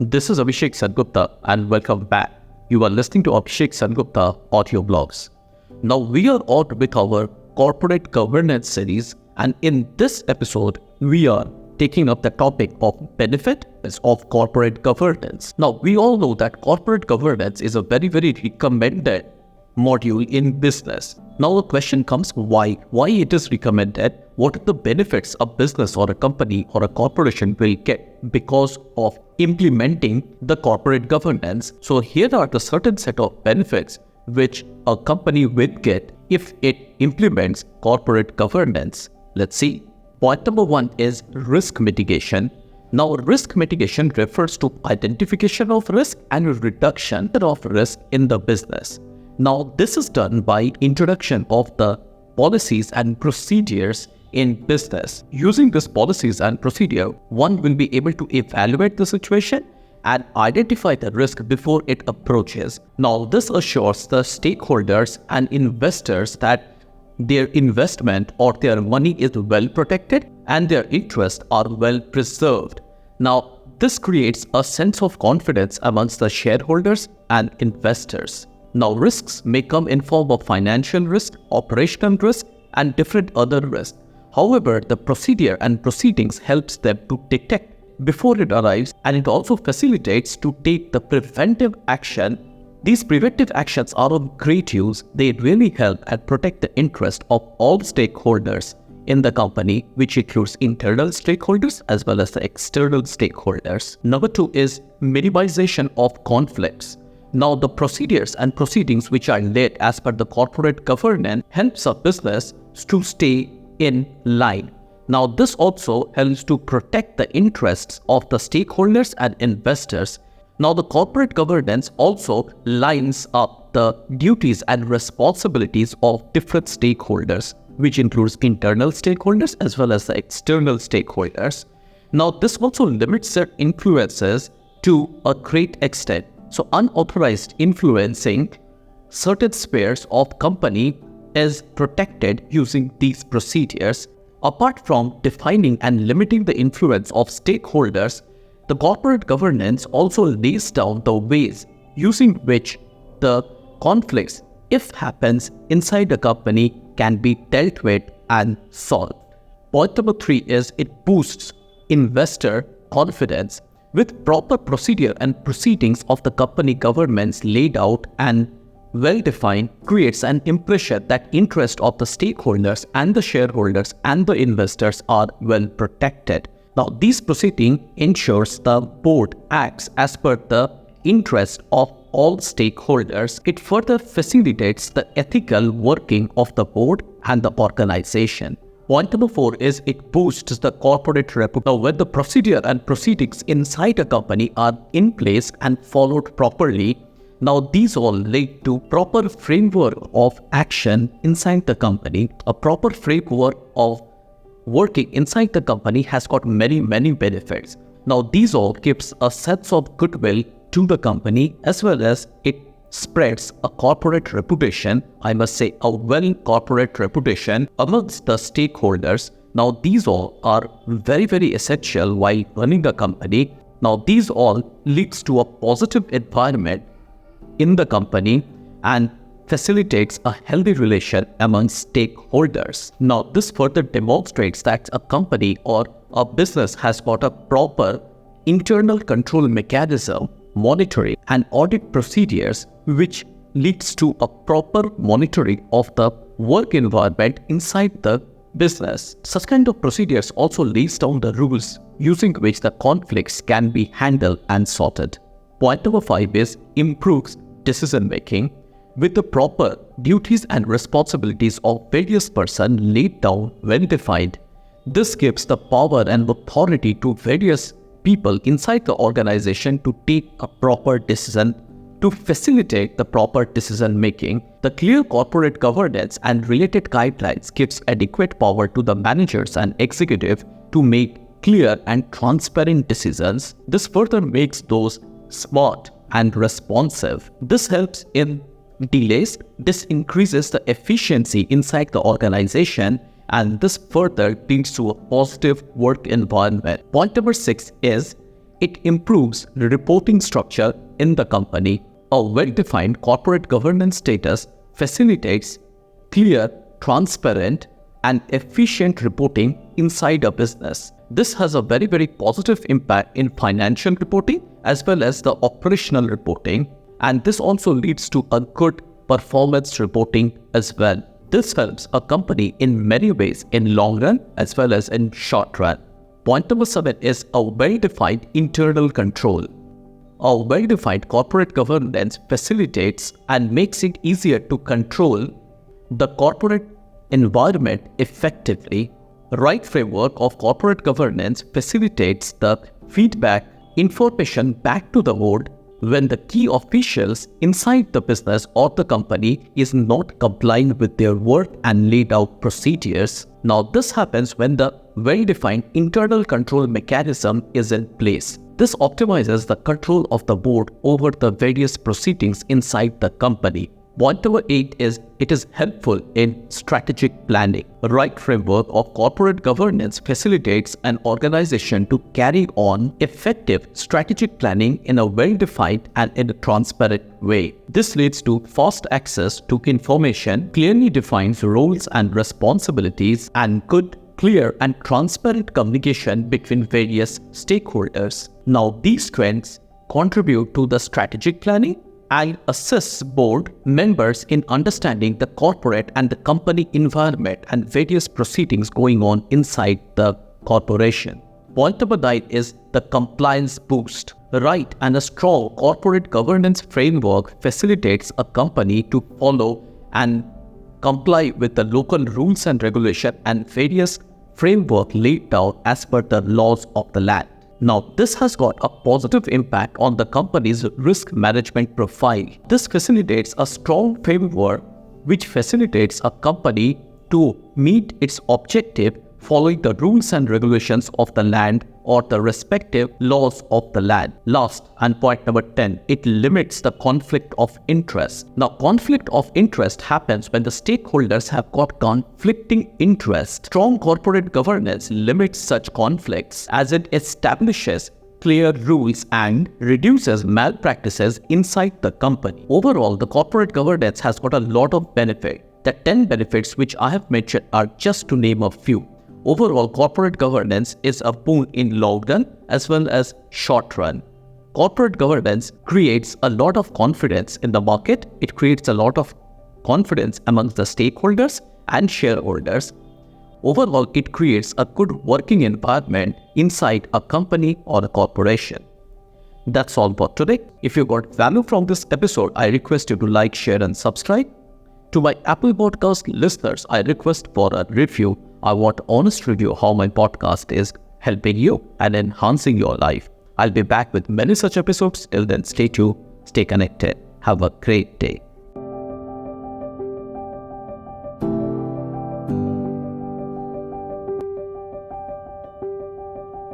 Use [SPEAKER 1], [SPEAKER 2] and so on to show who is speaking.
[SPEAKER 1] This is Abhisheksengupta and welcome back. You are listening to Abhisheksengupta audio blogs. Now we are on with our corporate governance series, and in this episode we are taking up the topic of benefits of corporate governance. Now we all know that corporate governance is a very recommended module in business. Now the question comes, why it is recommended? What are the benefits a business or a company or a corporation will get because of implementing the corporate governance? So here are the certain set of benefits which a company will get if it implements corporate governance. Let's see. Point number 1 is risk mitigation. Now, risk mitigation refers to identification of risk and reduction of risk in the business. Now, this is done by introduction of the policies and procedures in business. Using these policies and procedure, one will be able to evaluate the situation and identify the risk before it approaches. Now, this assures the stakeholders and investors that their investment or their money is well protected and their interests are well preserved. Now, this creates a sense of confidence amongst the shareholders and investors. Now, risks may come in form of financial risk, operational risk, and different other risks. However, the procedure and proceedings helps them to detect before it arrives, and it also facilitates to take the preventive action. These preventive actions are of great use. They really help and protect the interest of all stakeholders in the company, which includes internal stakeholders as well as the external stakeholders. Number 2 is minimization of conflicts. Now, the procedures and proceedings which are laid as per the corporate governance helps a business to stay in line. Now, this also helps to protect the interests of the stakeholders and investors. Now, the corporate governance also lines up the duties and responsibilities of different stakeholders, which includes internal stakeholders as well as the external stakeholders. Now, this also limits their influences to a great extent. So, unauthorized influencing certain spheres of company is protected using these procedures. Apart from defining and limiting the influence of stakeholders, the corporate governance also lays down the ways using which the conflicts, if happens inside a company, can be dealt with and solved. Point number 3 is it boosts investor confidence. With proper procedure and proceedings of the company governance laid out and well-defined, creates an impression that interest of the stakeholders and the shareholders and the investors are well protected. Now, this proceeding ensures the board acts as per the interest of all stakeholders. It further facilitates the ethical working of the board and the organization. Point number 4 is it boosts the corporate reputation. Now, when the procedure and proceedings inside a company are in place and followed properly, now these all lead to proper framework of action inside the company. A proper framework of working inside the company has got many benefits. Now, these all gives a sense of goodwill to the company as well as it spreads a corporate reputation, I must say a well corporate reputation amongst the stakeholders. Now, these all are very essential while running a company. Now, these all leads to a positive environment in the company and facilitates a healthy relation among stakeholders. Now, this further demonstrates that a company or a business has got a proper internal control mechanism, monitoring and audit procedures, which leads to a proper monitoring of the work environment inside the business. Such kind of procedures also lays down the rules using which the conflicts can be handled and sorted. Point number 5 is improves decision making. With the proper duties and responsibilities of various persons laid down when defined, this gives the power and authority to various people inside the organization to take a proper decision. To facilitate the proper decision making, the clear corporate governance and related guidelines gives adequate power to the managers and executive to make clear and transparent decisions. This further makes those smart and responsive. This helps in delays. This increases the efficiency inside the organization, and this further leads to a positive work environment. Point number 6 is It improves the reporting structure in the company. A well-defined corporate governance status facilitates clear, transparent, and efficient reporting inside a business. This has a very, very positive impact in financial reporting as well as the operational reporting, and this also leads to a good performance reporting as well. This helps a company in many ways in long run as well as in short run. Point number 7 is a well-defined internal control. A well-defined corporate governance facilitates and makes it easier to control the corporate environment effectively. Right framework of corporate governance facilitates the feedback information back to the board when the key officials inside the business or the company is not complying with their work and laid out procedures. Now this happens when the well-defined internal control mechanism is in place. This optimizes the control of the board over the various proceedings inside the company. Point number 8 is it is helpful in strategic planning. The right framework of corporate governance facilitates an organization to carry on effective strategic planning in a well-defined and in a transparent way. This leads to fast access to information, clearly defines roles and responsibilities, and good, clear, and transparent communication between various stakeholders. Now, these trends contribute to the strategic planning and assists board members in understanding the corporate and the company environment and various proceedings going on inside the corporation. Point number 9 is the compliance boost. The right and a strong corporate governance framework facilitates a company to follow and comply with the local rules and regulation and various framework laid down as per the laws of the land. Now, this has got a positive impact on the company's risk management profile. This facilitates a strong framework which facilitates a company to meet its objective following the rules and regulations of the land or the respective laws of the land. Last, and point number 10, it limits the conflict of interest. Now, conflict of interest happens when the stakeholders have got conflicting interests. Strong corporate governance limits such conflicts as it establishes clear rules and reduces malpractices inside the company. Overall, the corporate governance has got a lot of benefit. The 10 benefits which I have mentioned are just to name a few. Overall, corporate governance is a boon in long run as well as short run. Corporate governance creates a lot of confidence in the market. It creates a lot of confidence amongst the stakeholders and shareholders. Overall, it creates a good working environment inside a company or a corporation. That's all for today. If you got value from this episode, I request you to like, share, and subscribe. To my Apple Podcast listeners, I request for a review. I want honest review how my podcast is helping you and enhancing your life. I'll be back with many such episodes. Till then, stay tuned, stay connected. Have a great day.